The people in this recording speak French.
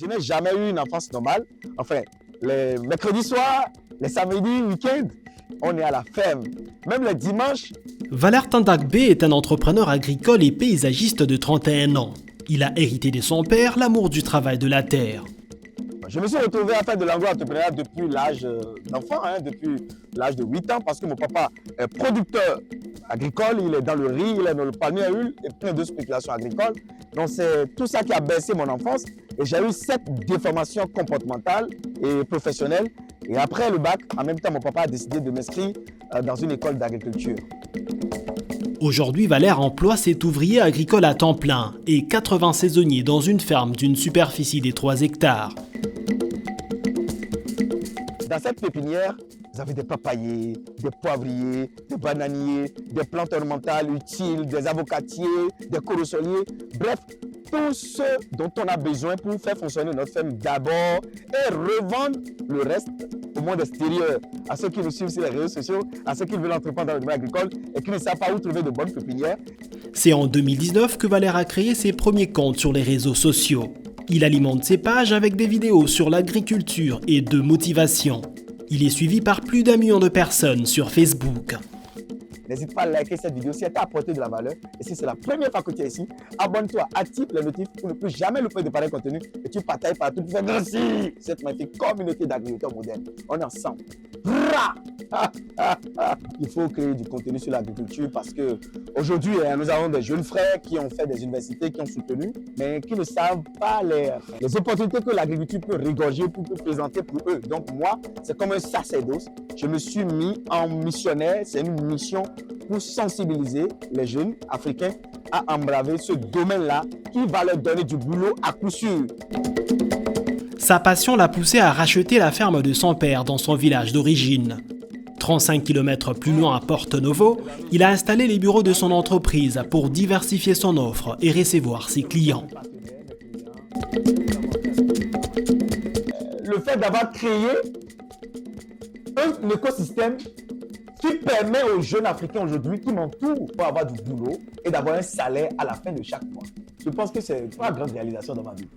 Je n'ai jamais eu une enfance normale. Enfin, les mercredis soirs, les samedis, week-end, on est à la ferme. Même les dimanches. Valère Tandakbe est un entrepreneur agricole et paysagiste de 31 ans. Il a hérité de son père l'amour du travail de la terre. Je me suis retrouvé à faire de l'agro-entrepreneuriat depuis l'âge d'enfant, depuis l'âge de 8 ans, parce que mon papa est producteur agricole, il est dans le riz, il est dans le palmier à huile et plein de spéculations agricoles. Donc c'est tout ça qui a bercé mon enfance et j'ai eu cette déformation comportementale et professionnelle. Et après le bac, en même temps, mon papa a décidé de m'inscrire dans une école d'agriculture. Aujourd'hui, Valère emploie cet ouvrier agricole à temps plein et 80 saisonniers dans une ferme d'une superficie de 3 hectares. Dans cette pépinière, vous avez des papayers, des poivriers, des bananiers, des plantes ornementales utiles, des avocatiers, des corosoliers, bref, tout ce dont on a besoin pour faire fonctionner notre ferme d'abord et revendre le reste au monde extérieur, à ceux qui nous suivent sur les réseaux sociaux, à ceux qui veulent entreprendre dans le domaine agricole et qui ne savent pas où trouver de bonnes pépinières. C'est en 2019 que Valère a créé ses premiers comptes sur les réseaux sociaux. Il alimente ses pages avec des vidéos sur l'agriculture et de motivation. Il est suivi par plus d'1 million de personnes sur Facebook. N'hésite pas à liker cette vidéo si elle t'a apporté de la valeur. Et si c'est la première fois que tu es ici, abonne-toi, active les notifs pour ne plus jamais louper de pareils contenus. Et tu partages partout pour faire grossir cette magnifique communauté d'agriculteurs modernes. On est ensemble. Il faut créer du contenu sur l'agriculture parce qu'aujourd'hui, nous avons des jeunes frères qui ont fait des universités, qui ont soutenu, mais qui ne savent pas les opportunités que l'agriculture peut régorger pour présenter pour eux. Donc moi, c'est comme un sacerdoce. Je me suis mis en missionnaire. C'est une mission pour sensibiliser les jeunes africains à embraver ce domaine-là qui va leur donner du boulot à coup sûr. Sa passion l'a poussé à racheter la ferme de son père dans son village d'origine. 35 km plus loin à Porto Novo, il a installé les bureaux de son entreprise pour diversifier son offre et recevoir ses clients. Le fait d'avoir créé un écosystème qui permet aux jeunes Africains aujourd'hui qui m'entourent pour avoir du boulot et d'avoir un salaire à la fin de chaque mois. Je pense que c'est une grande réalisation dans ma vie.